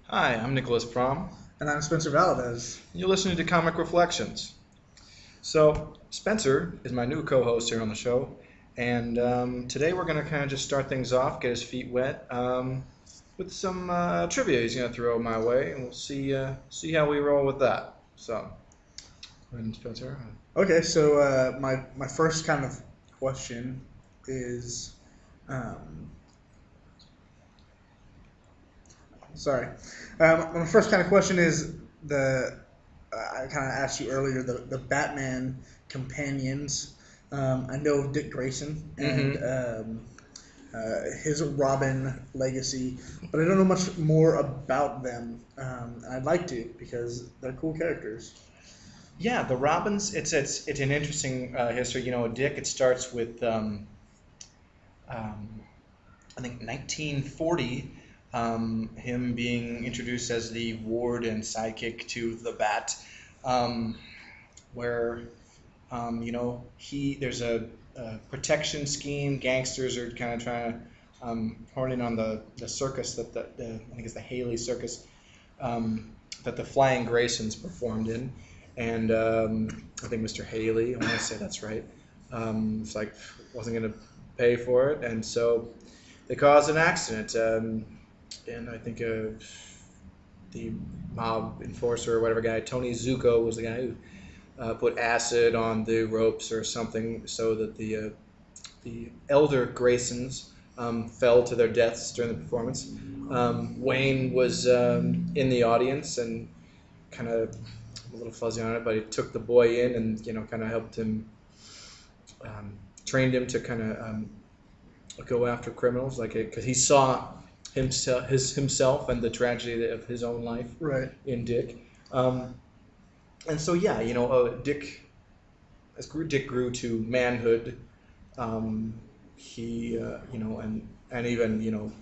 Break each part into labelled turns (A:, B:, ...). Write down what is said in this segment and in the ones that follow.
A: Hi, I'm Nicholas Prom.
B: And I'm Spencer Valadez.
A: You're listening to Comic Reflections. So, Spencer is my new co host here on the show, and today we're going to kind of just start things off, get his feet wet with some trivia he's going to throw my way, and we'll see how we roll with that. So, go ahead, Spencer.
B: Okay, so my first kind of question is, um, sorry, my first kind of question is the I kind of asked you earlier the Batman companions. I know of Dick Grayson and
A: Mm-hmm.
B: his Robin legacy, but I don't know much more about them. And I'd like to because they're cool characters.
A: Yeah, the Robins. It's an interesting history. Dick. It starts with um, I think 1940, him being introduced as the ward and sidekick to the Bat, um, where he there's a protection scheme. Gangsters are kind of trying to horn in on the circus that I think it's the Haley Circus that the Flying Graysons performed in, and I think Mr. Haley, I want to say that's right. It's like wasn't going to pay for it, and so they caused an accident, and I think the mob enforcer or whatever guy, Tony Zuko, was the guy who put acid on the ropes or something so that the elder Graysons fell to their deaths during the performance. Wayne was in the audience and kind of a little fuzzy on it, but he took the boy in and kind of helped him, trained him to kind of go after criminals, like because he saw himself and the tragedy of his own life
B: Right.
A: in Dick. And so yeah, Dick, as Dick grew to manhood, he and even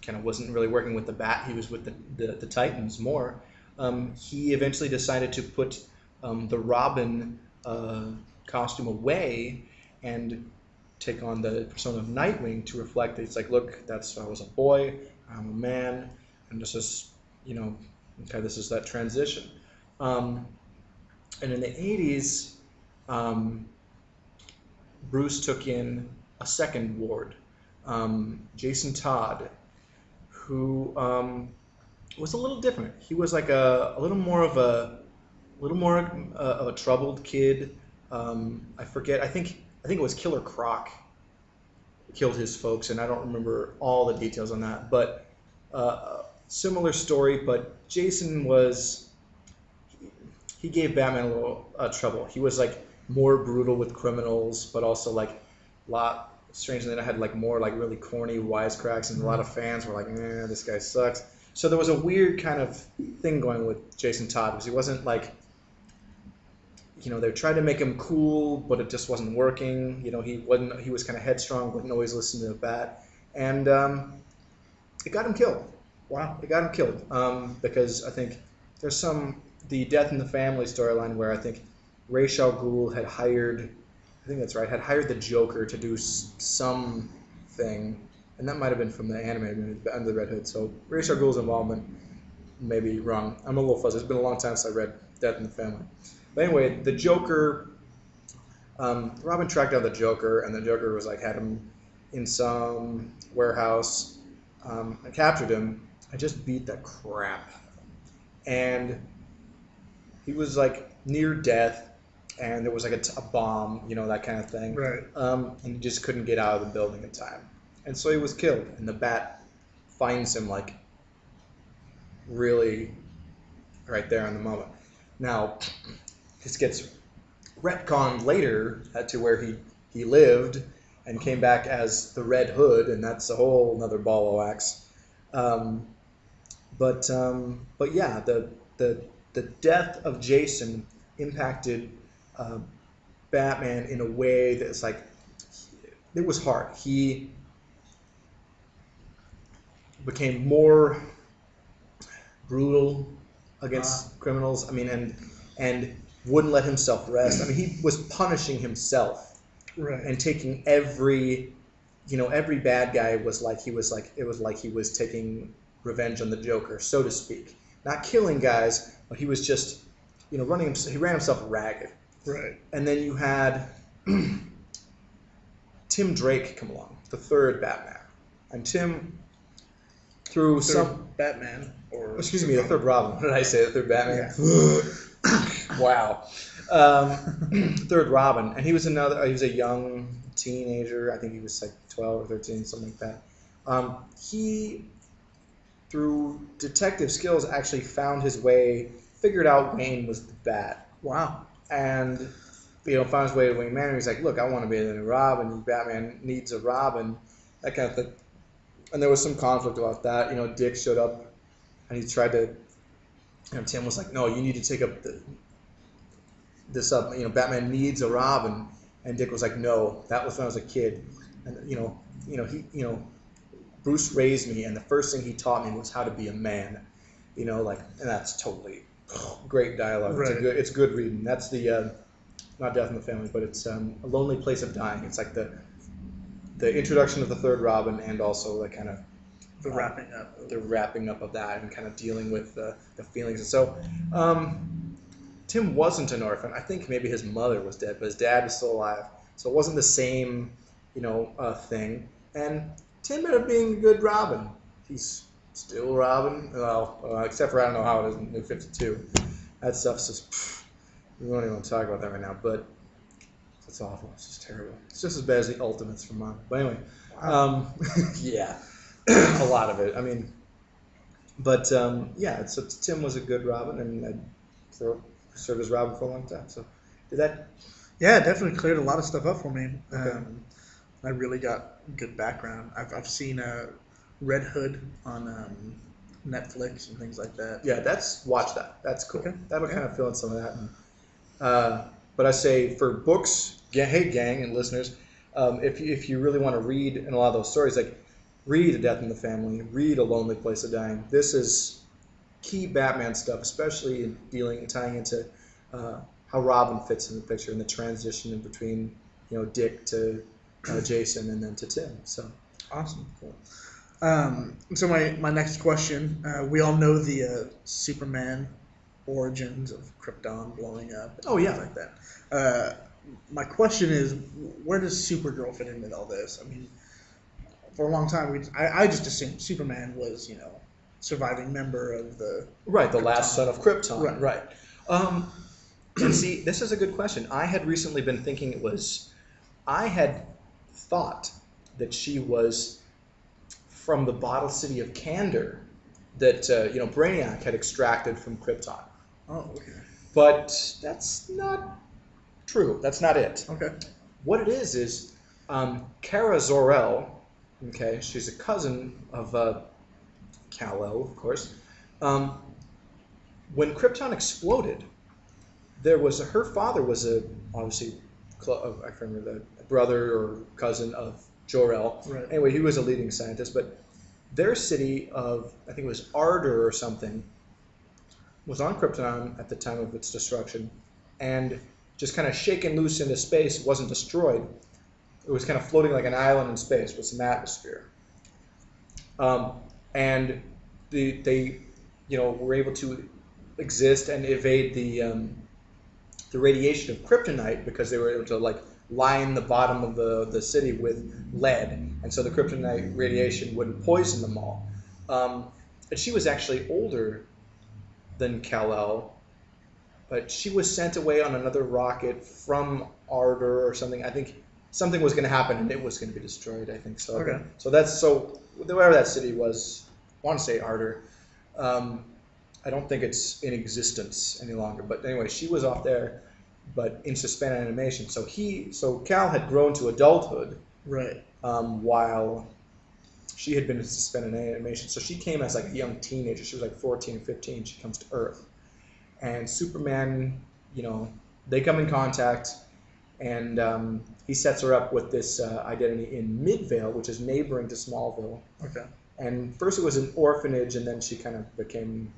A: kind of wasn't really working with the Bat. He was with the Titans more. He eventually decided to put the Robin costume away and take on the persona of Nightwing to reflect that it's like, look, I was a boy, I'm a man, and this is that transition. Um, and in the 80s, um, Bruce took in a second ward, Jason Todd, who was a little different. He was like a little more of a troubled kid. I forget. I think it was Killer Croc killed his folks, and I don't remember all the details on that. But similar story. But Jason was he gave Batman a little trouble. He was like more brutal with criminals, but also like a lot. Strangely enough, had like more like really corny wisecracks, and a lot of fans were like, this guy sucks." So there was a weird kind of thing going with Jason Todd because he wasn't like, they tried to make him cool, but it just wasn't working. He wasn't. He was kind of headstrong, wouldn't always listen to the Bat, and it got him killed.
B: Wow.
A: It got him killed because I think there's the Death in the Family storyline where I think Ra's al Ghul had hired, I think that's right, had hired the Joker to do some thing, and that might have been from the animated movie Under the Red Hood. So Ra's al Ghul's involvement may be wrong. I'm a little fuzzy. It's been a long time since I read Death in the Family. But anyway, the Joker, Robin tracked down the Joker, and the Joker was like had him in some warehouse. I captured him. I just beat the crap, and he was like near death, and there was like a bomb, that kind of thing.
B: Right.
A: And he just couldn't get out of the building in time, and so he was killed. And the Bat finds him like really right there in the moment. Now, this gets retconned later to where he lived and came back as the Red Hood, and that's a whole another ball of wax. Um, but yeah, the death of Jason impacted uh, Batman in a way that's like it was hard. He became more brutal against criminals. I mean, and wouldn't let himself rest. I mean, he was punishing himself
B: Right.
A: and taking every bad guy was like he was like it was like he was taking revenge on the Joker, so to speak. Not killing guys, but he was just, he ran himself ragged.
B: Right.
A: And then you had Tim Drake come along, the third Batman. And Tim, through
B: Batman, or
A: excuse me, the third Robin. What did I say? The third Batman.
B: Yeah.
A: Wow. Third Robin, and he was a young teenager. I think he was like 12 or 13, something like that. He, through detective skills, actually found his way, figured out Wayne was the Bat.
B: Wow.
A: And found his way to Wayne Manor. He's like, look, I want to be the new Robin. Batman needs a Robin, that kind of thing. And there was some conflict about that. Dick showed up, and he tried to. Tim was like, no, you need to take up this up. Batman needs a Robin, and Dick was like, no, that was when I was a kid, and Bruce raised me, and the first thing he taught me was how to be a man. And that's totally great dialogue.
B: Right.
A: It's good reading. That's the not Death in the Family, but it's A Lonely Place of Dying. It's like the introduction of the third Robin, and also the kind of
B: the
A: wrapping up of that, and kind of dealing with the feelings. And so Tim wasn't an orphan. I think maybe his mother was dead, but his dad was still alive. So it wasn't the same, thing. And Tim ended up being a good Robin. He's still Robin. Well, except for I don't know how it is in New 52. That stuff's just, we don't even want to talk about that right now, but it's awful. It's just terrible. It's just as bad as the Ultimates from Marvel. But anyway, yeah, a lot of it. I mean, but yeah. So Tim was a good Robin, and served as Robin for a long time. So did that?
B: Yeah, it definitely cleared a lot of stuff up for me.
A: Okay.
B: I really got good background. I've seen Red Hood on Netflix and things like that.
A: Yeah, watch that. That's cool.
B: Okay.
A: That'll kind of fill in some of that. And, but I say for books, hey gang and listeners, if you really want to read in a lot of those stories, like read A Death in the Family, read A Lonely Place of Dying. This is key Batman stuff, especially in tying into how Robin fits in the picture and the transition in between Dick to Jason and then to Tim. So
B: awesome, cool. So my next question, we all know the Superman origins of Krypton blowing up.
A: Oh yeah,
B: like that. My question is, where does Supergirl fit into all this? I mean, for a long time, I just assumed Superman was surviving member of the
A: the Krypton. Last son of Krypton. Right. And see, this is a good question. I had recently been thinking I had thought that she was from the bottle city of Candor that Brainiac had extracted from Krypton.
B: Oh, okay.
A: But that's not true. That's not it.
B: Okay.
A: What it is Kara Zor-El. Okay, she's a cousin of Kal-El, of course. When Krypton exploded, her father was obviously I can't remember the brother or cousin of Jor-El.
B: Right.
A: Anyway, he was a leading scientist, but their city of, I think it was Ardor or something, was on Krypton at the time of its destruction, and just kind of shaken loose into space. It wasn't destroyed. It was kind of floating like an island in space with some atmosphere. And they were able to exist and evade the radiation of kryptonite because they were able to line the bottom of the city with lead, and so the kryptonite radiation wouldn't poison them all. And she was actually older than Kal-El, but she was sent away on another rocket from Ardor or something. I think something was going to happen and it was going to be destroyed, I think so.
B: Okay.
A: So whatever that city was, I want to say Ardor. I don't think it's in existence any longer. But anyway, she was off there, but in suspended animation. So Kal had grown to adulthood,
B: right?
A: While she had been in suspended animation. So she came as a young teenager. She was 14 or 15. She comes to Earth, and Superman, they come in contact, and he sets her up with this identity in Midvale, which is neighboring to Smallville.
B: Okay. And
A: first it was an orphanage, and then she kind of became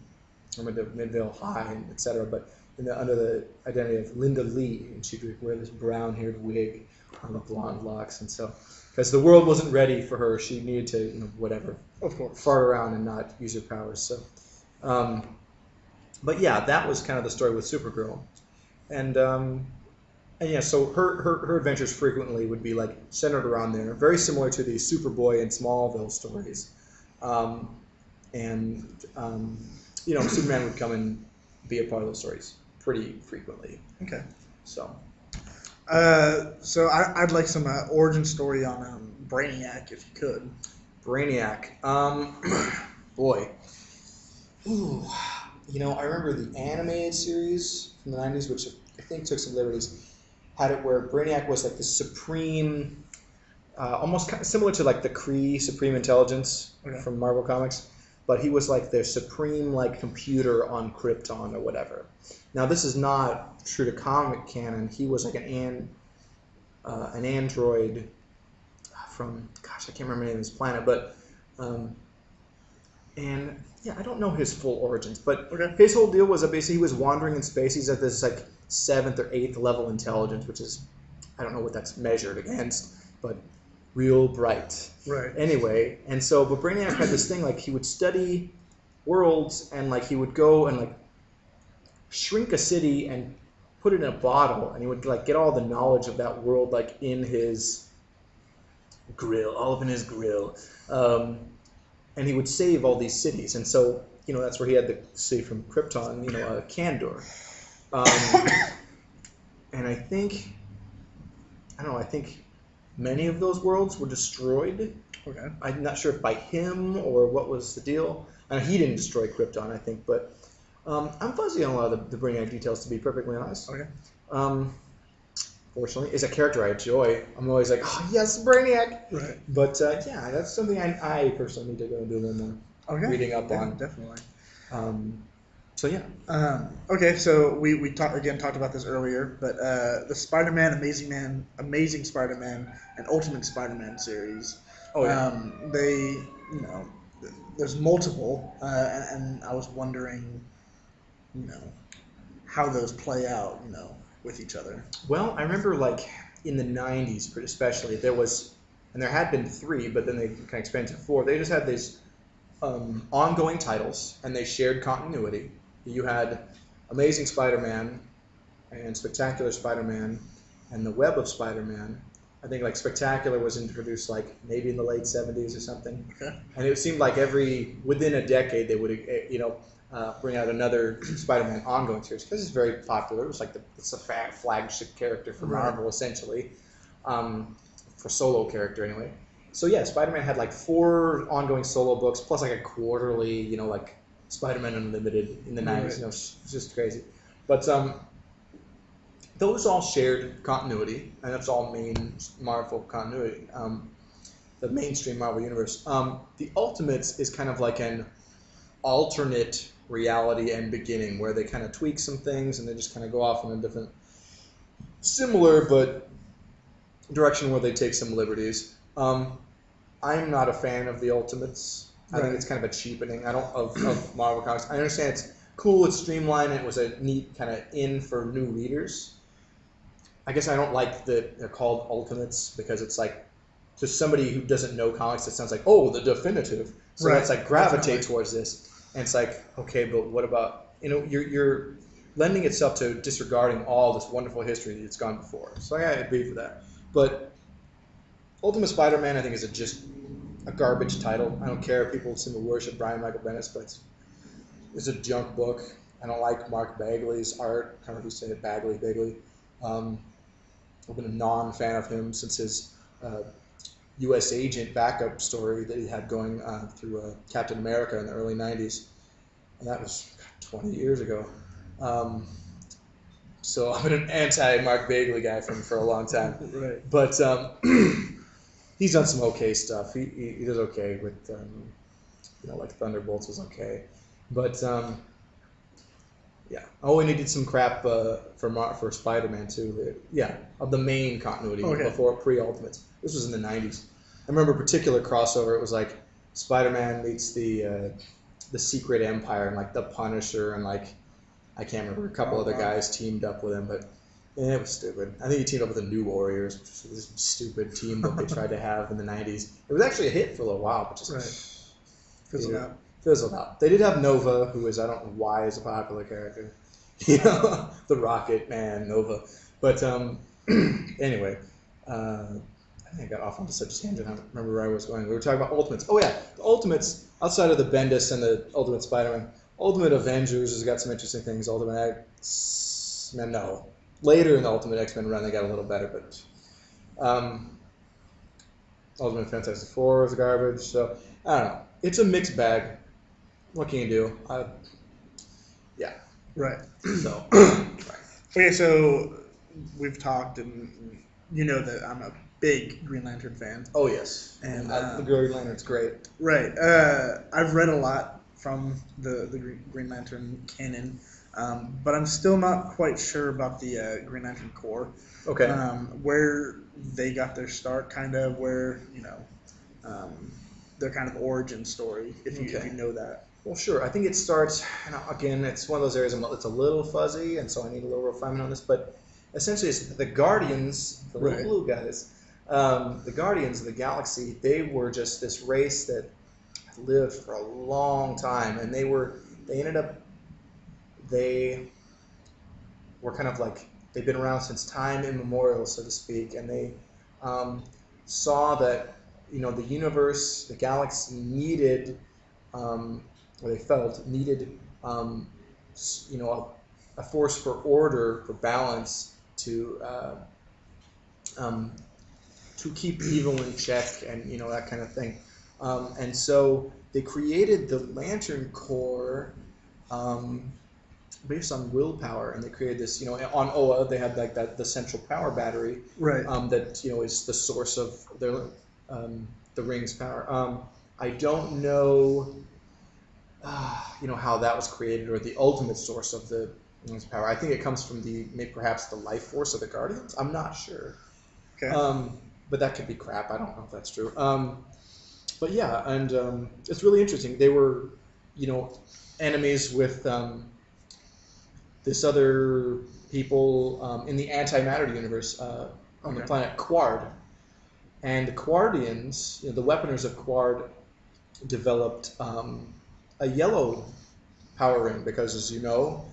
A: Midvale High, etc. But under the identity of Linda Lee, and she'd wear this brown-haired wig on the blonde locks, and so because the world wasn't ready for her. She needed to, whatever,
B: Of course.
A: fart around and not use her powers. So, but yeah, that was kind of the story with Supergirl, and yeah, so her adventures frequently would be like centered around there, very similar to the Superboy and Smallville stories, and Superman would come and be a part of those stories pretty frequently.
B: Okay.
A: So.
B: So I'd like some origin story on Brainiac, if you could.
A: Brainiac. Boy. Ooh. I remember the animated series from the 90s, which I think took some liberties, had it where Brainiac was like the supreme, almost kind of similar to like the Kree Supreme Intelligence from Marvel Comics, but he was like their supreme like computer on Krypton or whatever. Now this is not true to comic canon. He was like an android from, gosh, I can't remember the name of his planet, but and yeah, I don't know his full origins, but his whole deal was that basically he was wandering in space. He's at this like 7th or 8th level intelligence, which is, I don't know what that's measured against, but real bright.
B: Right.
A: Anyway, and so, but Brainiac had this thing, like he would study worlds and like he would go and like shrink a city and put it in a bottle, and he would like get all the knowledge of that world like in his grill, all up in his grill. And he would save all these cities, and so that's where he had the city from Krypton, Kandor, and I think many of those worlds were destroyed.
B: Okay.
A: I'm not sure if by him or what was the deal. He didn't destroy Krypton, I think, but I'm fuzzy on a lot of the Brainiac details, to be perfectly honest.
B: Okay.
A: Fortunately, is a character I enjoy. I'm always like, oh yes, Brainiac.
B: Right.
A: But yeah, that's something I personally need to go and do a little more reading up on.
B: Definitely.
A: So yeah.
B: Okay, so we talked about this earlier, but the Spider-Man, Amazing Spider-Man, and Ultimate Spider-Man series.
A: Oh yeah.
B: They, there's multiple, and I was wondering, how those play out, with each other.
A: Well, I remember like in the 90s, especially, there was, and there had been 3, but then they kind of expanded to 4. They just had these ongoing titles, and they shared continuity. You had Amazing Spider-Man and Spectacular Spider-Man and the Web of Spider-Man. I think like Spectacular was introduced like maybe in the late 70s or something.
B: Okay.
A: And it seemed like within a decade they would bring out another Spider-Man ongoing series because it's very popular. It was like it's a flagship character for Marvel essentially, for solo character anyway. So yeah, Spider-Man had like 4 ongoing solo books plus like a quarterly, like Spider-Man Unlimited in the 90s. It's just crazy. But those all shared continuity, and that's all main Marvel continuity, the mainstream Marvel universe. The Ultimates is kind of like an alternate reality and beginning where they kind of tweak some things and they just kind of go off in a different, similar but direction where they take some liberties. I'm not a fan of the Ultimates. I think it's kind of a cheapening. Of Marvel Comics. I understand it's cool, it's streamlined, and it was a neat kind of in for new readers. I guess I don't like that they're called Ultimates because it's like, to somebody who doesn't know comics, it sounds like, oh, the definitive. So that's like gravitate towards this. And it's like, okay, but what about, you're lending itself to disregarding all this wonderful history that's gone before. So I agree for that. But Ultimate Spider-Man, I think, is just a garbage title. I don't care if people seem to worship Brian Michael Bendis, but it's a junk book. I don't like Mark Bagley's art. I don't know if you say it, Bagley. I've been a non-fan of him since his U.S. agent backup story that he had going through Captain America in the early 90s. And that was 20 years ago. So I've been an anti-Mark Bagley guy for a long time.
B: Right.
A: But he's done some okay stuff. He does okay with, like Thunderbolts was okay. But yeah. Oh, and he did some crap for Spider-Man too. Yeah, of the main continuity before pre-Ultimates. This was in the 90s. I remember a particular crossover. It was like Spider-Man meets the Secret Empire, and like the Punisher, and like I can't remember, a couple other guys teamed up with him. But Yeah, it was stupid. I think he teamed up with the New Warriors, which was this stupid team that they tried to have in the 90s. It was actually a hit for a little while, but just
B: fizzled out.
A: Fizzled out. They did have Nova, who is, I don't know why, is a popular character. You know, the Rocket Man, Nova. But anyway, I think I got off on such a tangent. I don't remember where I was going. We were talking about Ultimates. Oh yeah, the Ultimates, outside of the Bendis and the Ultimate Spider-Man, Ultimate Avengers has got some interesting things. Ultimate X-Men, no. Later in the Ultimate X-Men run, they got a little better, but Ultimate Fantastic Four is garbage. So I don't know. It's a mixed bag. What can you do? Yeah.
B: Right.
A: So.
B: Okay, so we've talked, and you know that I'm a big Green Lantern fan.
A: Oh yes.
B: And
A: the Green Lantern's great.
B: Right. I've read a lot from the Green Lantern canon. But I'm still not quite sure about the Green Lantern Corps.
A: Okay.
B: Where they got their start, kind of where their kind of origin story, if you know that.
A: Well, sure. I think it starts. Again, it's one of those areas it's a little fuzzy, and so I need a little refinement on this. But essentially, it's the Guardians, the little blue guys, the Guardians of the Galaxy. They were just this race that lived for a long time, and they were kind of like, they've been around since time immemorial, so to speak, and they saw that the universe, the galaxy needed, or they felt needed, a force for order, for balance, to keep evil in check, and that kind of thing, and so they created the Lantern Corps. Based on willpower, and they created this. On Oa, they had like the central power battery,
B: right?
A: That is the source of their the ring's power. I don't know, how that was created, or the ultimate source of the ring's power. I think it comes from perhaps the life force of the Guardians. I'm not sure.
B: Okay.
A: But that could be crap. I don't know if that's true. But yeah, and it's really interesting. They were, enemies with. This other people in the antimatter universe on the planet Quard. And the Quardians, the Weaponers of Quard, developed a yellow power ring because, as you know,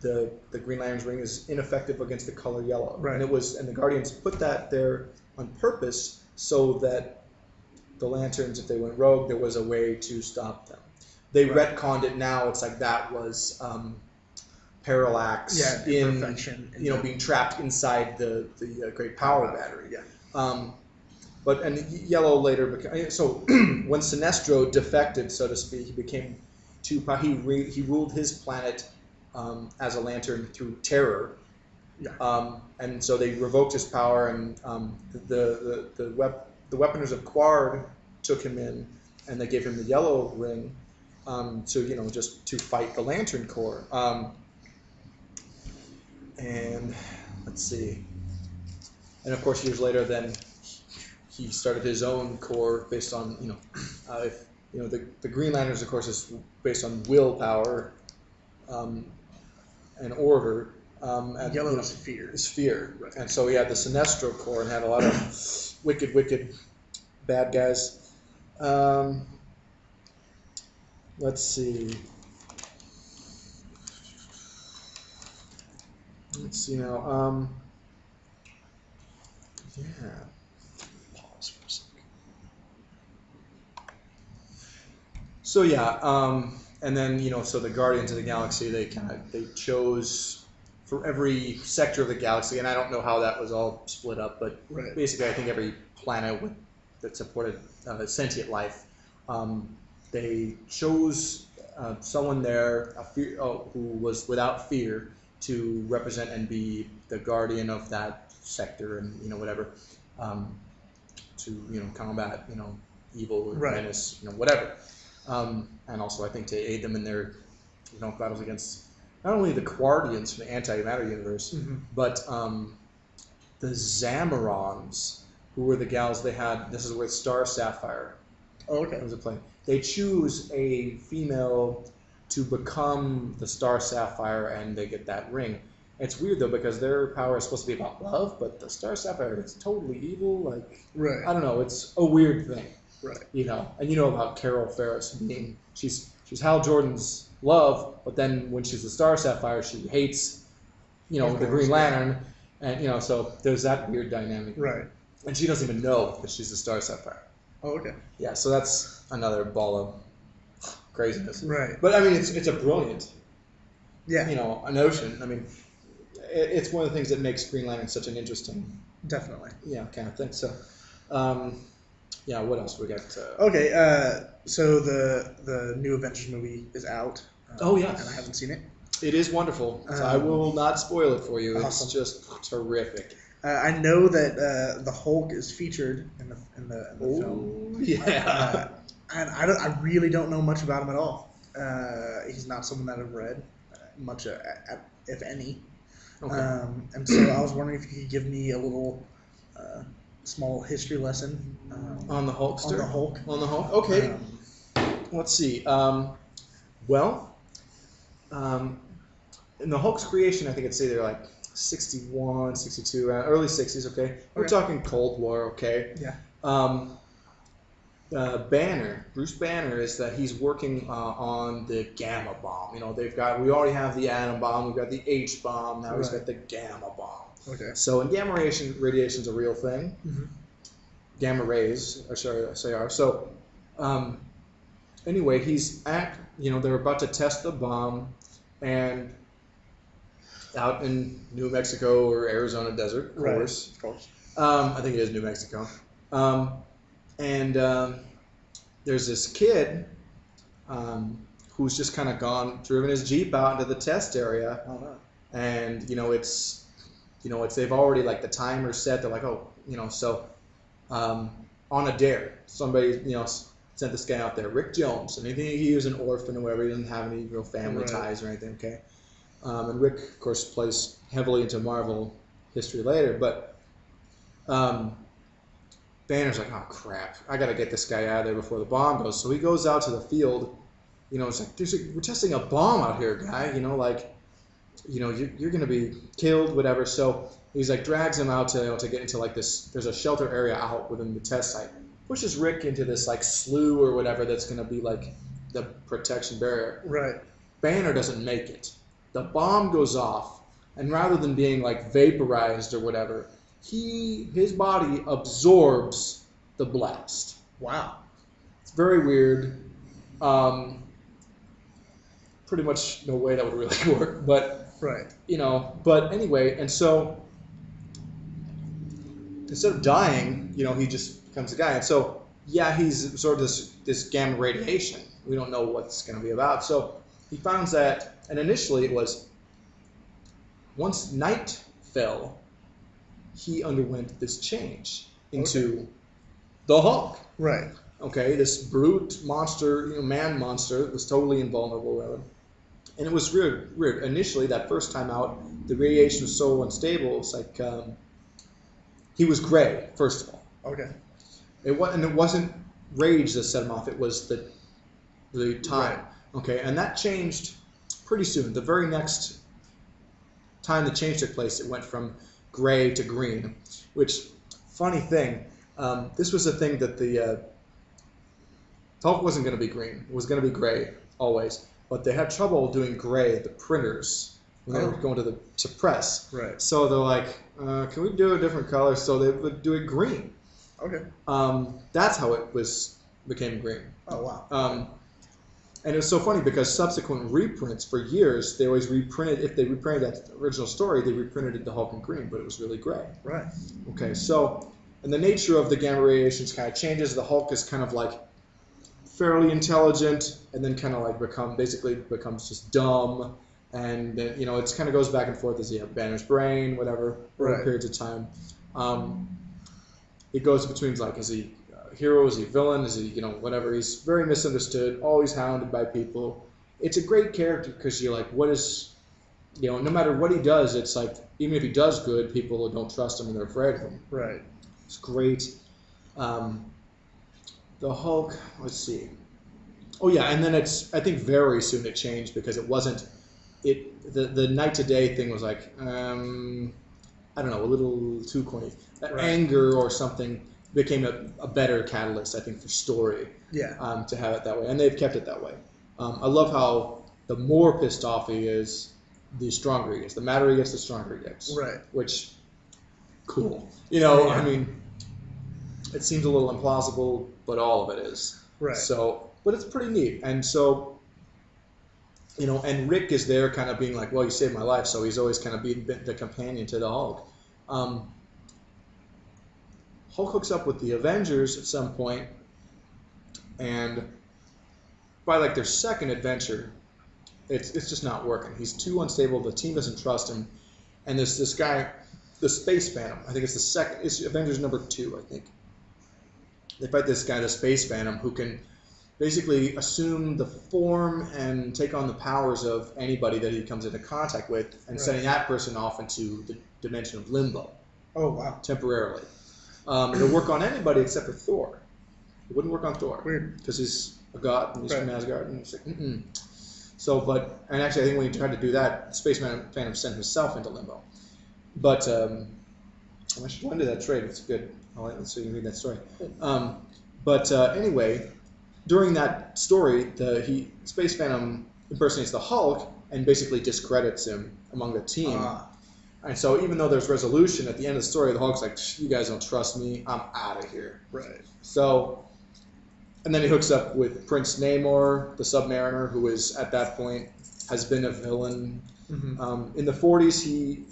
A: the Green Lantern's ring is ineffective against the color yellow.
B: Right.
A: And the Guardians put that there on purpose so that the Lanterns, if they went rogue, there was a way to stop them. They retconned it now. It's like that was Parallax in being trapped inside the great power battery.
B: Yeah.
A: And yellow later became, so when Sinestro defected, so to speak, he became he ruled his planet as a Lantern through terror.
B: Yeah.
A: And so they revoked his power, and the Weaponers of Quard took him in, and they gave him the yellow ring just to fight the Lantern Corps. And let's see. And of course, years later, then he started his own corps based on the Green Lanterns, of course, is based on willpower and order. And
B: yellow is fear.
A: Is fear.
B: Right.
A: And so he had the Sinestro Corps and had a lot of wicked bad guys. Let's see. Let's see now. Yeah. Pause for a second. So yeah, and then so the Guardians of the Galaxy, they chose for every sector of the galaxy, and I don't know how that was all split up, but basically I think every planet that supported sentient life, they chose someone there who was without fear to represent and be the guardian of that sector, and whatever, to combat evil or menace, whatever, and also I think to aid them in their battles against not only the Quardians from the antimatter universe, but the Zamarons, who were the gals they had. This is with Star Sapphire.
B: Oh, okay.
A: Was a play. They choose a female to become the Star Sapphire, and they get that ring. It's weird though because their power is supposed to be about love, but the Star Sapphire is totally evil. Like
B: Right.
A: I don't know, it's a weird thing.
B: Right.
A: You know, and you know about Carol Ferris being she's Hal Jordan's love, but then when she's the Star Sapphire, she hates
B: Of
A: the
B: course,
A: Green
B: yeah.
A: Lantern, and so there's that weird dynamic.
B: Right.
A: And she doesn't even know that she's the Star Sapphire.
B: Oh, okay.
A: Yeah, so that's another ball of craziness.
B: Right.
A: But I mean, it's a brilliant,
B: Yeah.
A: a notion. I mean, it's one of the things that makes Green Lantern such an interesting,
B: Definitely.
A: kind of thing. So, what else we got?
B: Okay. So the new Avengers movie is out.
A: Oh, yes.
B: And I haven't seen it.
A: It is wonderful. So I will not spoil it for you.
B: Awesome.
A: It's just terrific.
B: I know that the Hulk is featured in the film.
A: Yeah.
B: And I really don't know much about him at all. He's not someone that I've read much, if any.
A: Okay.
B: And so I was wondering if you could give me a little small history lesson
A: On the Hulkster?
B: on the Hulk.
A: On the Hulk? Okay. Let's see. In the Hulk's creation, I think it's either like 61, 62, early 60s, okay? We're talking Cold War, okay?
B: Yeah.
A: Bruce Banner, is that he's working on the gamma bomb. We already have the atom bomb, we've got the H bomb, now he's got the gamma bomb.
B: Okay.
A: So, and gamma radiation is a real thing.
B: Mm-hmm.
A: Gamma rays, are. So, anyway, they're about to test the bomb, and out in New Mexico or Arizona desert, of course.
B: Of course.
A: I think it is New Mexico. There's this kid who's just kind of driven his Jeep out into the test area.
B: Oh, no.
A: And, they've already, like, the timer set. They're like, on a dare, somebody, sent this guy out there, Rick Jones. And he was an orphan or whatever. He didn't have any real family ties or anything, okay? And Rick, of course, plays heavily into Marvel history later. But Banner's like, oh, crap. I got to get this guy out of there before the bomb goes. So he goes out to the field. It's like, we're testing a bomb out here, guy. You're going to be killed, whatever. So he's like, drags him out to get into like this. There's a shelter area out within the test site. Pushes Rick into this like slough or whatever that's going to be like the protection barrier.
B: Right.
A: Banner doesn't make it. The bomb goes off, and rather than being like vaporized or whatever, his body absorbs the blast.
B: Wow.
A: It's very weird. Pretty much no way that would really work, but
B: right.
A: But anyway, and so instead of dying, he just becomes a guy, and so he's absorbed this gamma radiation. We don't know what it's going to be about, so he finds that. And initially it was, once night fell, he underwent this change into the Hulk.
B: Right.
A: Okay, this brute monster, man monster, was totally invulnerable, whatever. And it was weird. Initially, that first time out, the radiation was so unstable, it's like, he was gray, first of all.
B: Okay.
A: It wasn't rage that set him off, it was the time. Right. Okay, and that changed pretty soon. The very next time the change took place, it went from gray to green, which, funny thing, this was a thing that the Hulk wasn't going to be green. It was going to be gray, always. But they had trouble doing gray at the printers when they were going to press. Right. So they're like, can we do a different color? So they would do it green.
B: Okay.
A: That's how it became green.
B: Oh, wow.
A: And it was so funny because subsequent reprints for years, they always reprinted, if they reprinted that original story, they reprinted it the Hulk in green, but it was really gray. Right. Okay, so, and the nature of the gamma radiations kind of changes. The Hulk is kind of like fairly intelligent, and then kind of like becomes just dumb, and then, it kind of goes back and forth as Banner's brain, whatever, over periods of time. It goes between like, is he hero, is he villain, is he, whatever. He's very misunderstood, always hounded by people. It's a great character because you're like, what is, no matter what he does, it's like, even if he does good, people don't trust him and they're afraid of him. Right. It's great. The Hulk, let's see. Oh yeah, and then I think very soon it changed because it wasn't the night to day thing was like I don't know, a little too corny. Anger or something became a better catalyst, I think, for story.
B: Yeah.
A: To have it that way, and they've kept it that way. I love how the more pissed off he is, the stronger he gets. The madder he gets, the stronger he gets.
B: Right.
A: Which, cool. You know,
B: Yeah.
A: I mean, it seems a little implausible, but all of it is.
B: Right.
A: So, but it's pretty neat, and so. You know, and Rick is there kind of being like, well, you saved my life, so he's always kind of being the companion to the Hulk. Hulk hooks up with the Avengers at some point, and by like their second adventure, it's just not working. He's too unstable, the team doesn't trust him, and this guy, the Space Phantom, I think it's Avengers #2, I think. They fight this guy, the Space Phantom, who can basically assume the form and take on the powers of anybody that he comes into contact with, and sending that person off into the dimension of limbo.
B: Oh, wow.
A: Temporarily. It'll work on anybody except for Thor. It wouldn't work on Thor.
B: Weird.
A: Because he's a god and he's from Asgard, and he's like, So, and actually, I think when he tried to do that, Space Phantom sent himself into limbo. But I should go into that trade. It's good. Let's see, you can read that story. Anyway, during that story, Space Phantom impersonates the Hulk and basically discredits him among the team. And so even though there's resolution at the end of the story, the Hulk's like, you guys don't trust me, I'm out of here.
B: Right.
A: So, and then he hooks up with Prince Namor, the Submariner, who is at that point has been a villain. Mm-hmm. In the 40s, he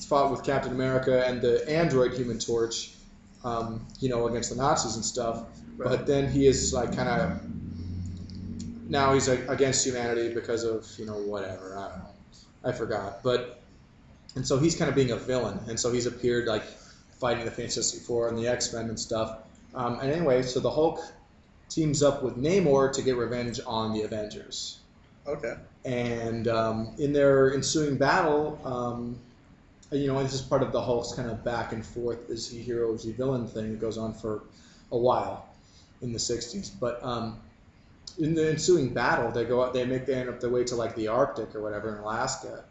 A: fought with Captain America and the android Human Torch, against the Nazis and stuff. Right. But then he is like kind of now he's like against humanity because of whatever, I don't know, I forgot. And so he's kind of being a villain, and so he's appeared like fighting the Fantastic Four and the X-Men and stuff. And anyway, so the Hulk teams up with Namor to get revenge on the Avengers.
B: Okay.
A: And in their ensuing battle, and this is part of the Hulk's kind of back and forth, is he hero, is he villain thing that goes on for a while in the 60s. But in the ensuing battle, they end up their way to like the Arctic or whatever in Alaska.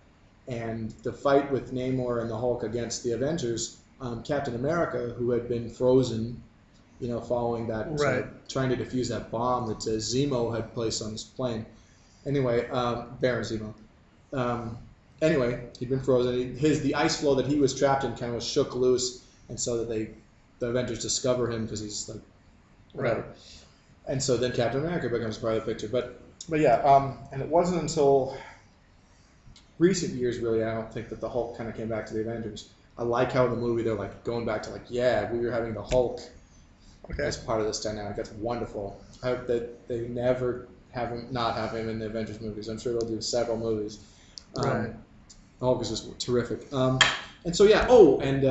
A: And the fight with Namor and the Hulk against the Avengers, Captain America, who had been frozen, following that, trying to defuse that bomb that Zemo had placed on his plane. Anyway, Baron Zemo. Anyway, he'd been frozen. The ice floe that he was trapped in kind of was shook loose, and so that the Avengers discover him because he's like, whatever. Right. And so then Captain America becomes part of the picture. But yeah, and it wasn't until recent years, really, I don't think that the Hulk kind of came back to the Avengers. I like how in the movie they're like going back to like, yeah, we were having the Hulk as part of this dynamic. That's wonderful. I hope that they never not have him in the Avengers movies. I'm sure they'll do several movies.
B: Right.
A: The Hulk is just terrific. And so yeah. Oh, and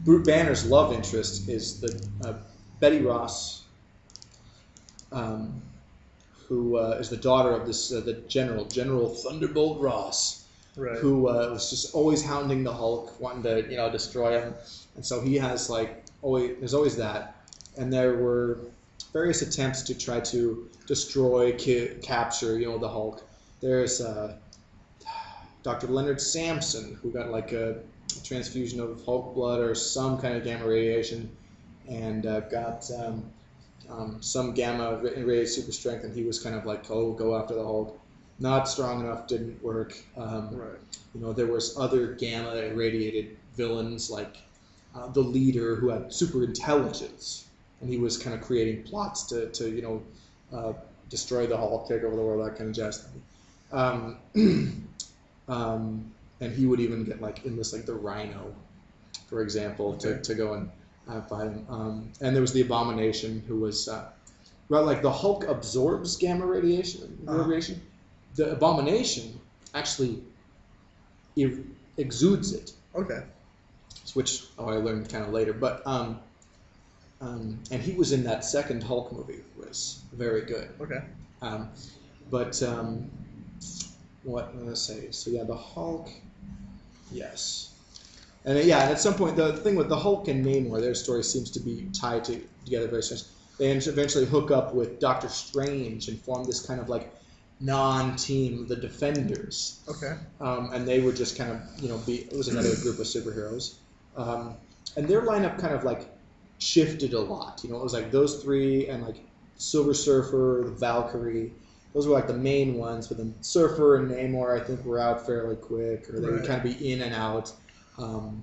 A: Bruce Banner's love interest is the Betty Ross, who is the daughter of this the General Thunderbolt Ross, right, who was just always hounding the Hulk, wanting to destroy him, and so he has there's always that, and there were various attempts to try to destroy, capture the Hulk. There's Dr. Leonard Samson, who got like a transfusion of Hulk blood or some kind of gamma radiation, and got some gamma radiated super strength, and he was kind of like, go after the Hulk. Not strong enough, didn't work. Right. There was other gamma irradiated villains like the leader who had super intelligence, and he was kind of creating plots to destroy the Hulk, take over the world, that kind of jazz. And he would even get enlist the Rhino, for example, to go and fight him. And there was the Abomination, who was the Hulk absorbs gamma radiation. The Abomination actually exudes it. Okay. Which I learned kind of later, but and he was in that second Hulk movie. It was very good. Okay. What am I gonna say? So yeah, the Hulk. Yes. And and at some point, the thing with the Hulk and Namor, their story seems to be tied together very strangely. They eventually hook up with Doctor Strange and form this kind of non-team, the Defenders.
B: Okay.
A: And they would just kind of, it was another group of superheroes. And their lineup kind of like shifted a lot. It was like those three and like Silver Surfer, the Valkyrie. Those were like the main ones. But then Surfer and Namor, I think, were out fairly quick, or they would kind of be in and out. And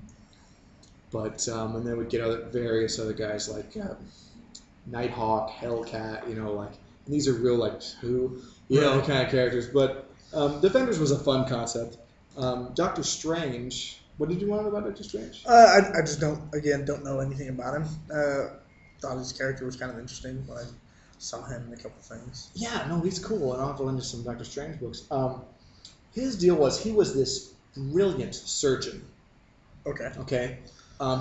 A: then we'd get various other guys like Nighthawk, Hellcat. And these are real like kind of characters. But Defenders was a fun concept. Doctor Strange. What did you want about Doctor Strange?
B: I just don't know anything about him. Thought his character was kind of interesting when I saw him in a couple things.
A: Yeah, no, he's cool, and I'll have to lend you some Doctor Strange books. His deal was he was this brilliant surgeon.
B: Okay.
A: Okay.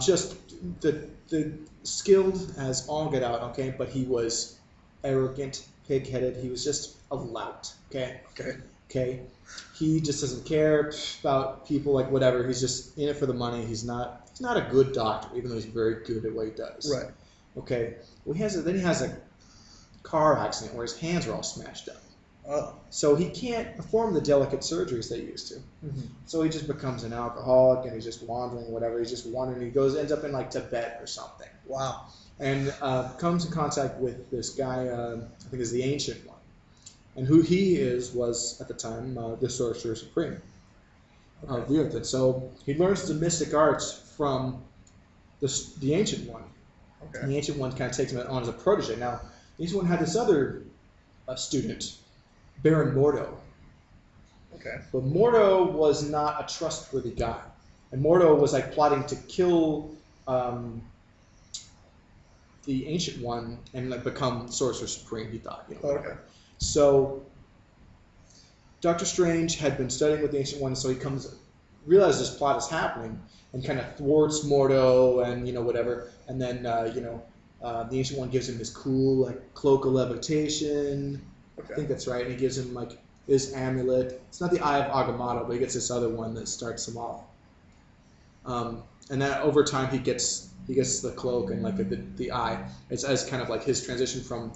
A: Just the skilled as all get out. Okay, but he was arrogant, pig-headed. He was just a lout. Okay.
B: Okay.
A: Okay. He just doesn't care about people, like whatever. He's just in it for the money. He's not a good doctor, even though he's very good at what he does.
B: Right.
A: Okay. Well, he has a car accident where his hands are all smashed up.
B: Oh.
A: So he can't perform the delicate surgeries they used to.
B: Mm-hmm.
A: So he just becomes an alcoholic, and he's just wandering, whatever. He's just wandering. He ends up in like Tibet or something.
B: Wow.
A: And comes in contact with this guy, I think is the Ancient One. And who he was at the time the Sorcerer Supreme of the Earth. And so he learns the mystic arts from the Ancient One.
B: Okay.
A: And the Ancient One kind of takes him on as a protege. Now, the Ancient One had this other student, Baron Mordo.
B: Okay.
A: But Mordo was not a trustworthy guy. And Mordo was like plotting to kill the Ancient One and like become Sorcerer Supreme, he thought.
B: Okay.
A: So Doctor Strange had been studying with the Ancient One, so he realizes this plot is happening, and kind of thwarts Mordo and whatever. And then the Ancient One gives him this cool like cloak of levitation.
B: Okay.
A: I think that's right. And he gives him like his amulet. It's not the Eye of Agamotto, but he gets this other one that starts him off. And then over time he gets the cloak and like the eye. It's as kind of like his transition from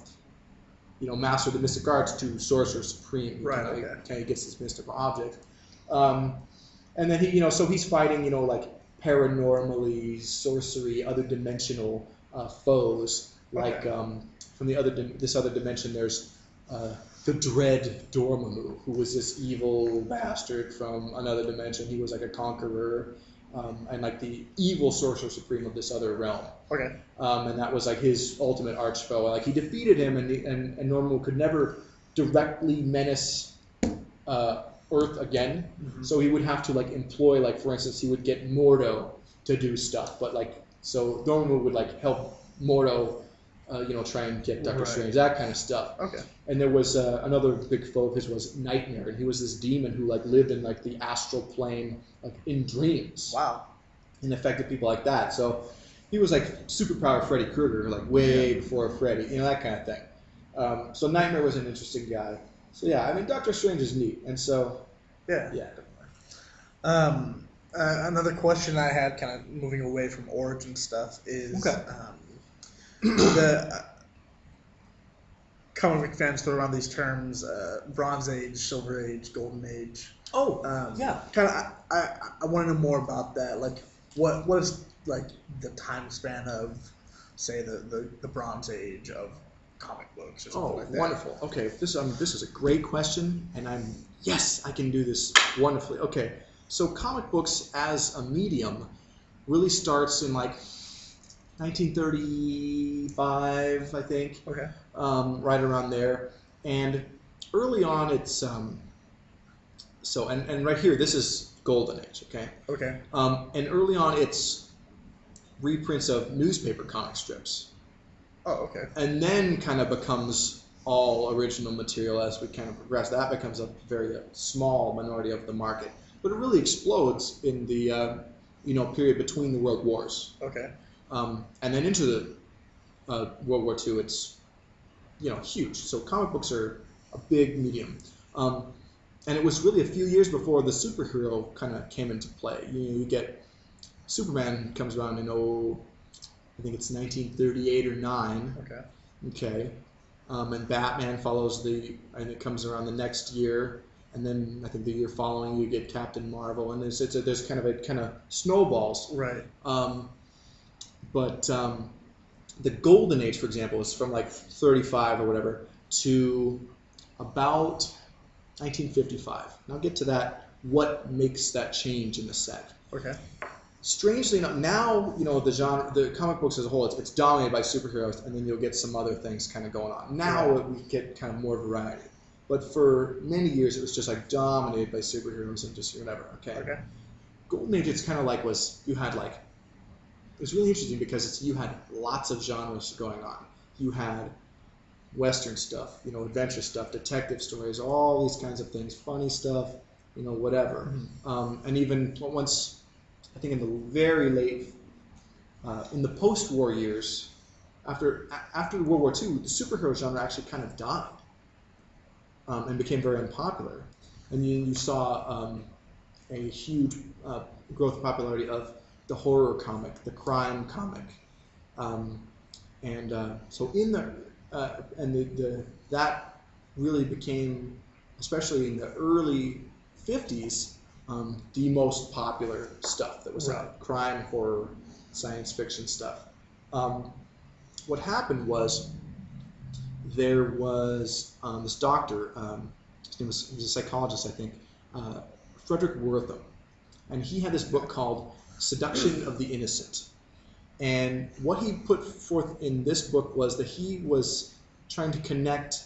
A: master of the mystic arts to sorcerer supreme. He
B: right.
A: Kind of gets this mystical object. And then he so he's fighting like paranormally, sorcery, other dimensional foes. Like from this other dimension, there's the dread Dormammu, who was this evil bastard from another dimension. He was like a conqueror. And like the evil sorcerer supreme of this other realm.
B: Okay.
A: And that was like his ultimate arch foe. Like he defeated him, and Dormammu could never directly menace Earth again. Mm-hmm. So he would have to like employ, like for instance, he would get Mordo to do stuff, but like so Dormammu would like help Mordo, try and get Doctor Strange, that kind of stuff.
B: Okay.
A: And there was another big foe of his was Nightmare, and he was this demon who like lived in like the astral plane, like in dreams.
B: Wow.
A: And affected people like that. So he was like superpower Freddy Krueger, like way before Freddy, that kind of thing. So Nightmare was an interesting guy. So yeah, I mean Doctor Strange is neat, and so
B: yeah,
A: definitely.
B: Another question I had, kind of moving away from origin stuff, is the comic book fans throw around these terms: Bronze Age, Silver Age, Golden Age.
A: Oh, yeah.
B: Kind of, I want to know more about that. Like, what is like the time span of, say, the Bronze Age of comic books or something like that?
A: Wonderful. Okay, this is a great question, and I can do this wonderfully. Okay, so comic books as a medium really starts in like 1935, I think.
B: Okay.
A: Right around there, and early on it's so and right here this is Golden Age. Okay.
B: Okay.
A: And early on it's reprints of newspaper comic strips.
B: Oh, okay.
A: And then kind of becomes all original material as we kind of progress. That becomes a very small minority of the market, but it really explodes in the period between the World Wars.
B: Okay.
A: And then into the World War II, it's huge. So comic books are a big medium. And it was really a few years before the superhero kind of came into play. You get Superman comes around in I think it's 1938 or 9.
B: Okay.
A: Okay. and Batman follows and it comes around the next year, and then I think the year following you get Captain Marvel, and there's kind of snowballs.
B: Right.
A: But the Golden Age, for example, is from like 35 or whatever to about 1955. And I'll get to that. What makes that change in the set?
B: Okay.
A: Strangely enough, now the genre, the comic books as a whole, it's dominated by superheroes, and then you'll get some other things kind of going on. Now we get kind of more variety, but for many years it was just like dominated by superheroes and just whatever. Okay. Golden Age, it's kind of like you had like, it was really interesting because you had lots of genres going on. You had Western stuff, adventure stuff, detective stories, all these kinds of things, funny stuff, whatever, and even once. I think in the very late, in the post-war years, after World War II, the superhero genre actually kind of died and became very unpopular. And you saw a huge growth in popularity of the horror comic, the crime comic, so in that really became, especially in the early 50s. The most popular stuff that was out. Crime, horror, science fiction stuff. What happened was there was this doctor, his name was, he was a psychologist, I think, Frederick Wertham, and he had this book called Seduction of the Innocent. And what he put forth in this book was that he was trying to connect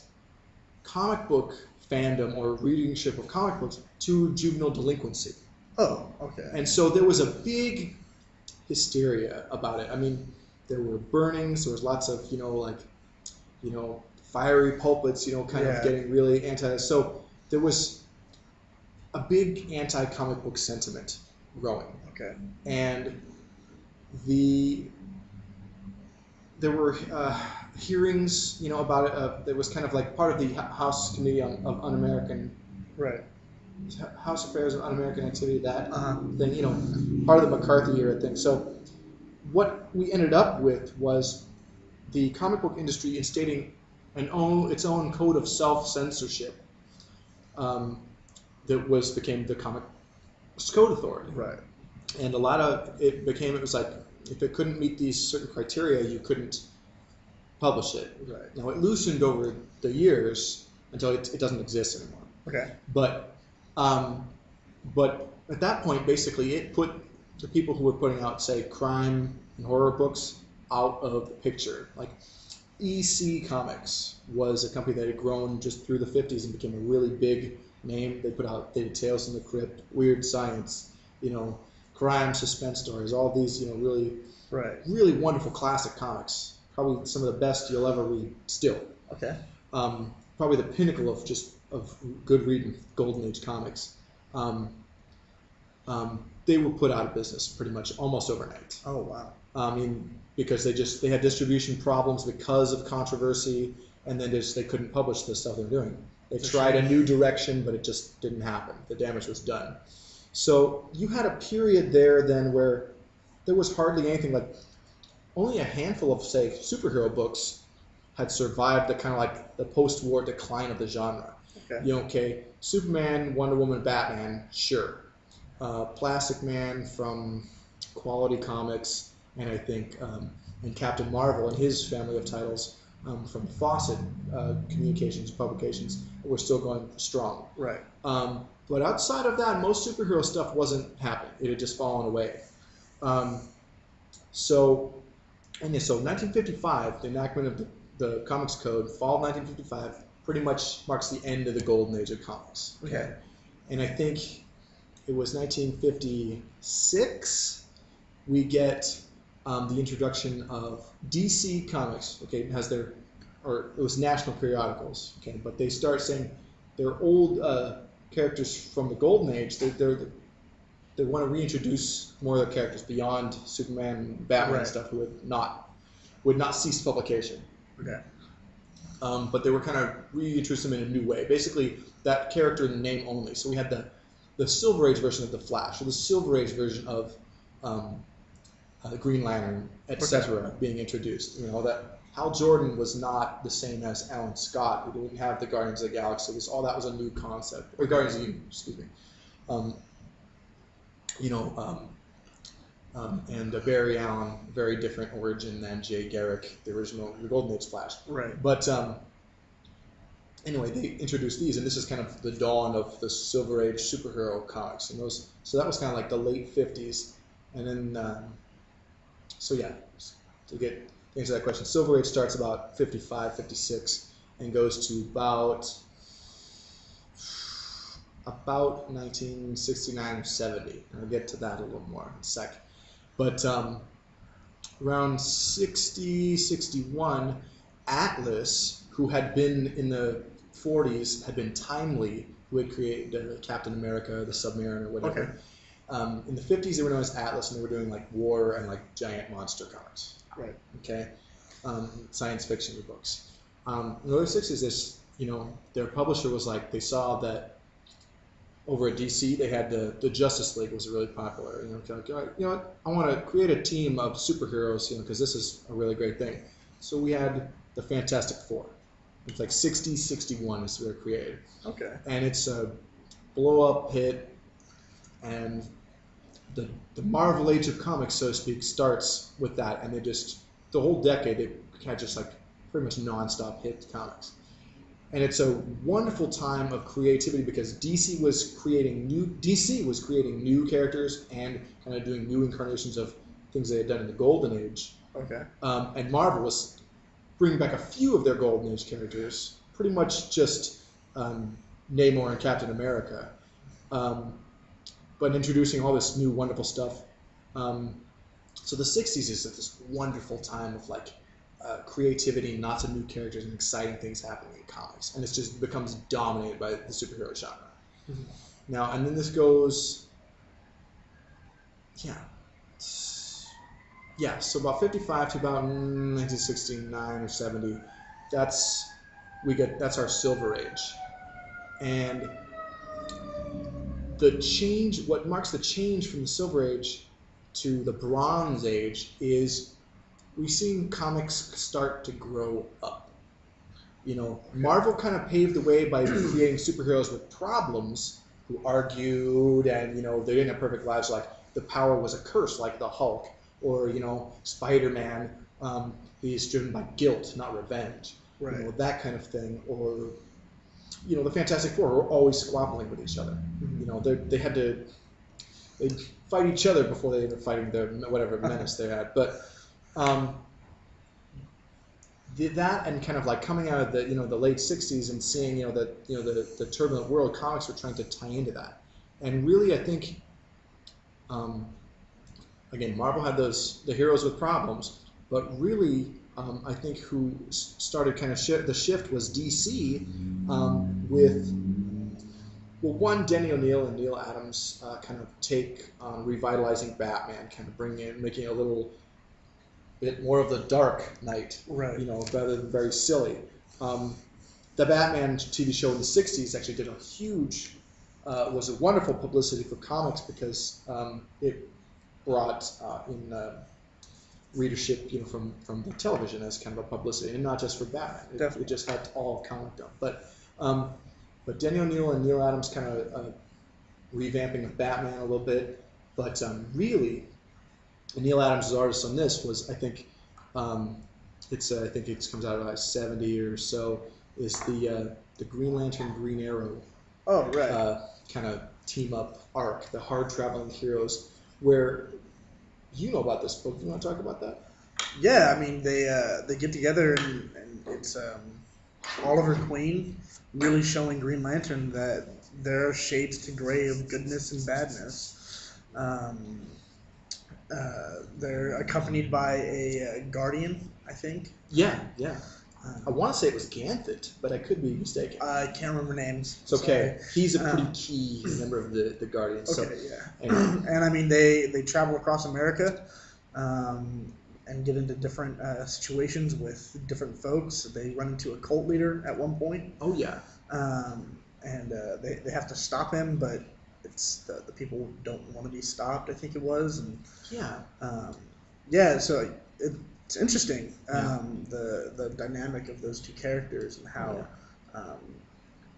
A: comic book fandom or readership of comic books to juvenile delinquency.
B: Oh, okay.
A: And so there was a big hysteria about it. I mean, there were burnings. There was lots of, fiery pulpits, kind of getting really anti. So there was a big anti-comic book sentiment growing.
B: Okay.
A: And there were hearings, about it. It was kind of like part of the House Committee of Un-American, House Affairs of Un-American Activity, that thing, part of the McCarthy era thing. So what we ended up with was the comic book industry instating its own code of self-censorship that became the Comic Code Authority.
B: Right.
A: And a lot of it was like, if it couldn't meet these certain criteria, you couldn't publish it.
B: Right.
A: Now, it loosened over the years until it doesn't exist anymore.
B: Okay.
A: But at that point, basically, it put the people who were putting out, say, crime and horror books out of the picture. Like, EC Comics was a company that had grown just through the 50s and became a really big name. They put out, they did Tales from the Crypt, Weird Science, crime, suspense stories, all these, really wonderful classic comics. Probably some of the best you'll ever read still.
B: Okay.
A: Probably the pinnacle of good reading, Golden Age comics. They were put out of business pretty much almost overnight.
B: Oh, wow.
A: Because they had distribution problems because of controversy, and then they couldn't publish the stuff they're doing. They tried a new direction, but it just didn't happen. The damage was done. So you had a period there then where there was hardly anything, like only a handful of, say, superhero books had survived the kind of like the post-war decline of the genre.
B: Okay.
A: Superman, Wonder Woman, Batman, sure. Plastic Man from Quality Comics, and I think and Captain Marvel and his family of titles from Fawcett Communications Publications were still going strong.
B: Right.
A: But outside of that, most superhero stuff wasn't happening. It had just fallen away. So 1955, the enactment of the Comics Code, fall of 1955, pretty much marks the end of the golden age of comics.
B: Okay.
A: And I think it was 1956 we get the introduction of DC Comics. Okay, it was national periodicals. Okay, but they start saying their old characters from the golden age. They want to reintroduce more of the characters beyond Superman and Batman and stuff, who would not cease publication.
B: Okay.
A: But they were kind of reintroduce them in a new way. Basically, that character in the name only. So we had the Silver Age version of the Flash, or the Silver Age version of Green Lantern, etc., being introduced. Hal Jordan was not the same as Alan Scott. We didn't have the Guardians of the Galaxy. That was a new concept. Or Guardians of the Universe, excuse me. You know, and Barry Allen, very different origin than Jay Garrick, the Golden Age Flash.
B: Right.
A: But anyway, they introduced these, and this is kind of the dawn of the Silver Age superhero comics. And so that was kind of like the late 50s. And then, so yeah, to get to answer that question, Silver Age starts about 55, 56, and goes to about 1969 or 70. And I'll get to that a little more in a sec. But around 60, 61, Atlas, who had been in the 40s, had been Timely, who had created Captain America, the Submariner, whatever. Okay. In the 50s, they were known as Atlas, and they were doing like war and like giant monster comics.
B: Right.
A: Okay. Science fiction books. In the early 60s, their publisher was like, they saw that over at DC, they had the Justice League was really popular. I want to create a team of superheroes, because this is a really great thing. So we had the Fantastic Four. It's like 60, 61 is where they're created.
B: Okay. And it's
A: a blow-up hit, and the Marvel Age of Comics, so to speak, starts with that, and the whole decade, they had just like pretty much non-stop hit comics. And it's a wonderful time of creativity because DC was creating new characters and kind of doing new incarnations of things they had done in the Golden Age.
B: Okay.
A: And Marvel was bringing back a few of their Golden Age characters, pretty much just Namor and Captain America, but introducing all this new wonderful stuff. So the 60s is this wonderful time of like creativity and lots of new characters and exciting things happening in comics, and it just becomes dominated by the superhero genre. Mm-hmm. Now, and then this goes, so about 55 to about 1969 or 70, that's our Silver Age, and what marks the change from the Silver Age to the Bronze Age is we've seen comics start to grow up. Marvel kind of paved the way by creating superheroes with problems who argued and, they didn't have perfect lives, like the power was a curse, like the Hulk, or, Spider-Man, he's driven by guilt, not revenge. Right. That kind of thing. Or, the Fantastic Four were always squabbling with each other. Mm-hmm. They'd fight each other before they ended up fighting their whatever menace they had. But that and kind of like coming out of the the late 60s and seeing the turbulent world, comics were trying to tie into that. And really, I think again, Marvel had the heroes with problems, but really I think who started kind of the shift was DC with Denny O'Neil and Neil Adams kind of take on revitalizing Batman, kind of making it a little bit more of the Dark Knight, right? Rather than very silly. The Batman TV show in the 60s actually did was a wonderful publicity for comics because it brought in readership, from the television as kind of a publicity, and not just for Batman. It just helped all of comicdom. But Denny O'Neil and Neil Adams kind of revamping of Batman a little bit, but really. Neil Adams' artist on this was, I think, it comes out about 70 or so. Is the Green Lantern, Green Arrow, kind of team up arc, the hard traveling heroes, where about this book. You want to talk about that?
B: Yeah, I mean they get together and it's Oliver Queen really showing Green Lantern that there are shades to gray of goodness and badness. They're accompanied by a guardian, I think.
A: Yeah. I want to say it was Ganthet, but I could be mistaken.
B: I can't remember names.
A: It's okay. Sorry. He's a pretty key member of the Guardians.
B: Okay, so, yeah. Anyway. And I mean, they travel across America and get into different situations with different folks. They run into a cult leader at one point.
A: Oh, yeah.
B: And they have to stop him, but it's the people don't want to be stopped, I think it was. And so It's interesting,
A: Yeah.
B: the dynamic of those two characters and
A: Yeah.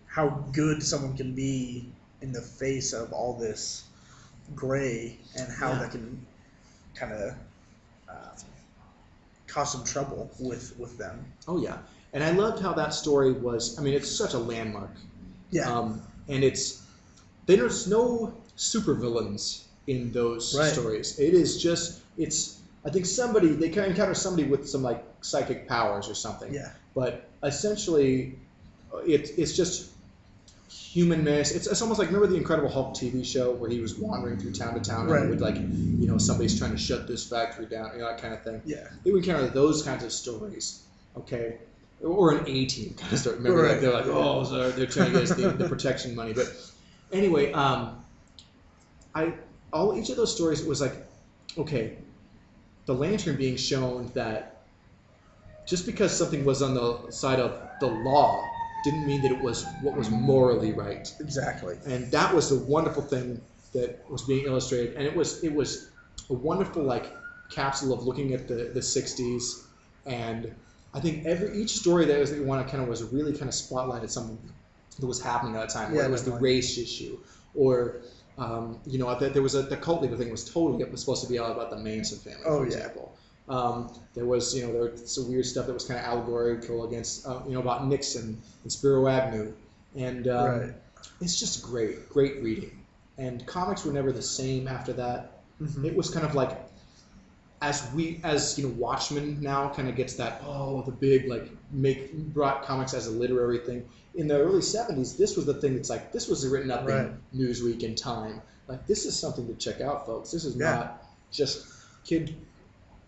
B: how good someone can be in the face of all this gray, and how
A: Yeah.
B: that can kind of um, cause some trouble with them.
A: Oh yeah, and I loved how that story was. I mean, it's such a landmark,
B: Yeah,
A: and there's no supervillains in those
B: right.
A: stories. It is just it's. I think somebody they can encounter somebody with some like psychic powers or something.
B: Yeah,
A: But essentially, it's just humanness. It's almost like, remember the Incredible Hulk TV show where he was wandering through town to town, and he would, like, somebody's trying to shut this factory down, that kind of thing.
B: Yeah.
A: They would encounter those kinds of stories, okay, or an A-Team kind of story. Remember,
B: Right.
A: like, they're like, oh, so they're trying to get us the protection money. But anyway, each of those stories was like, okay, the Lantern being shown that just because something was on the side of the law didn't mean that it was what was morally right.
B: Exactly.
A: And that was the wonderful thing that was being illustrated. And it was a wonderful, like, capsule of looking at the 60s. And I think each story that you want to kind of was really kind of spotlighted something that was happening at that time. Whether it was the race issue, or there was the cult leader thing was supposed to be all about the Manson family, for example. There was some weird stuff that was kind of allegorical against about Nixon and Spiro Agnew, and it's just great reading. And comics were never the same after that.
B: Mm-hmm.
A: It was kind of like, as Watchmen now kind of gets that, the big, like, brought comics as a literary thing. In the early 70s, this was the thing that's like, this was written up in Newsweek and Time. Like, this is something to check out, folks. This is not just kid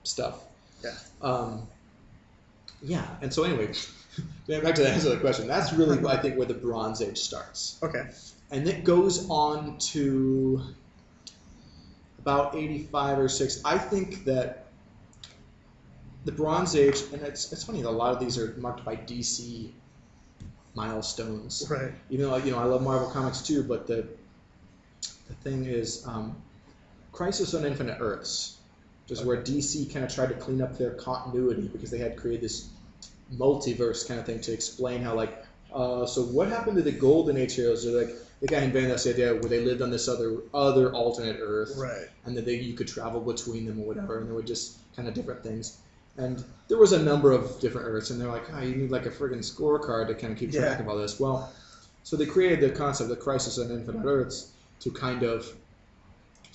A: stuff.
B: Yeah.
A: And so anyway, back to the answer to the question. That's really, I think, where the Bronze Age starts.
B: Okay.
A: And it goes on to about 85 or 6. I think that the Bronze Age, and it's funny that a lot of these are marked by DC milestones.
B: Right.
A: Even though I love Marvel comics too, but the thing is, Crisis on Infinite Earths, which is where DC kind of tried to clean up their continuity because they had created this multiverse kind of thing to explain how, like, so what happened to the Golden Age heroes? They're like, the guy invented this idea where they lived on this other alternate Earth, and that you could travel between them or whatever, and there were just kind of different things. And there was a number of different Earths, and they're like, you need like a friggin' scorecard to kind of keep track of all this. Well, so they created the concept of Crisis on Infinite Earths to kind of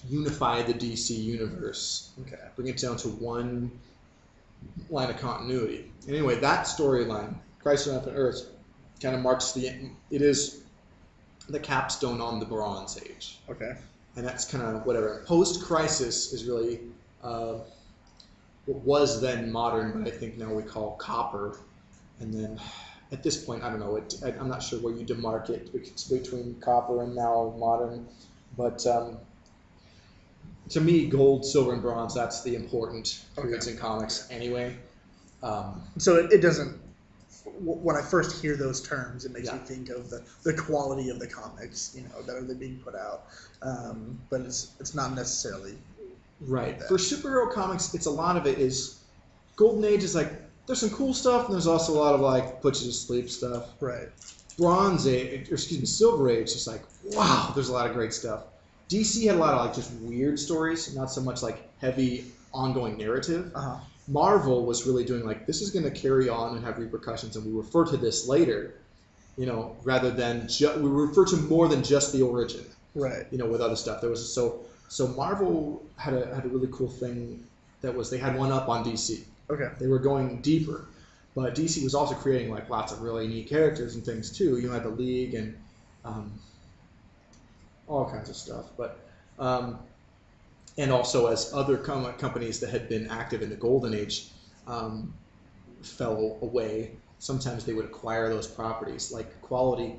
A: unify the DC universe, bring it down to one line of continuity. Anyway, that storyline, Crisis on Infinite Earths, kind of marks it is the capstone on the Bronze Age.
B: Okay.
A: And that's kind of whatever. Post-Crisis is really what was then modern, but I think now we call copper. And then at this point, I don't know, I'm not sure where you demarcate between copper and now modern. But to me, gold, silver, and bronze, that's the important periods in comics anyway.
B: So it doesn't, when I first hear those terms, it makes me think of the quality of the comics, that are being put out. But it's not necessarily
A: right. For superhero comics, it's a lot of it is Golden Age is like, there's some cool stuff, and there's also a lot of, like, put you to sleep stuff.
B: Right.
A: Silver Age is like, wow, there's a lot of great stuff. DC had a lot of, like, just weird stories, not so much like heavy ongoing narrative. Marvel was really doing, like, this is going to carry on and have repercussions, and we refer to this later, rather than we refer to more than just the origin.
B: Right.
A: With other stuff. There was so Marvel had a really cool thing that was they had one up on DC.
B: Okay.
A: They were going deeper, but DC was also creating, like, lots of really neat characters and things too. You had the League and all kinds of stuff, but and also as other companies that had been active in the Golden Age fell away, sometimes they would acquire those properties. Like Quality,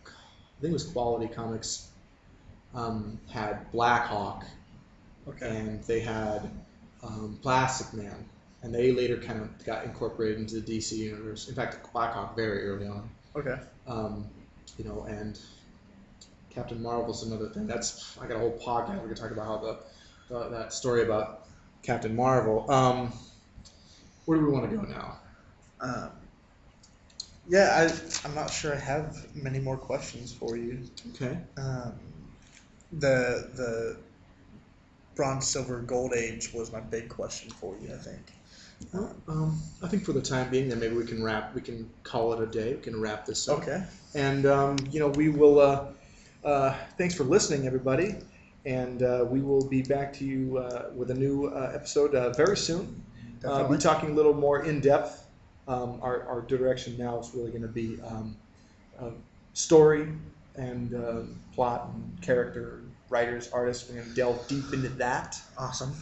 A: I think it was Quality Comics, had Black Hawk, and they had Plastic Man, and they later kind of got incorporated into the DC universe. In fact, Black Hawk very early on.
B: Okay.
A: And Captain Marvel's another thing. I got a whole podcast we could talk about how that story about Captain Marvel. where do we want to go now?
B: Um, yeah, I'm not sure I have many more questions for you.
A: Okay.
B: The bronze, silver, gold age was my big question for you, I think.
A: Well, I think for the time being, then maybe we can call it a day. We can wrap this up.
B: Okay.
A: And we will. Thanks for listening, everybody. And we will be back to you with a new episode very soon.
B: Definitely.
A: Be talking a little more in depth. Our direction now is really going to be story and plot and character, writers, artists. We're going to delve deep into that.
B: Awesome.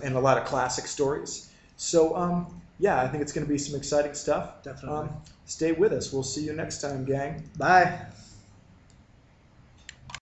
A: And a lot of classic stories. So, I think it's going to be some exciting stuff.
B: Definitely.
A: Stay with us. We'll see you next time, gang.
B: Bye.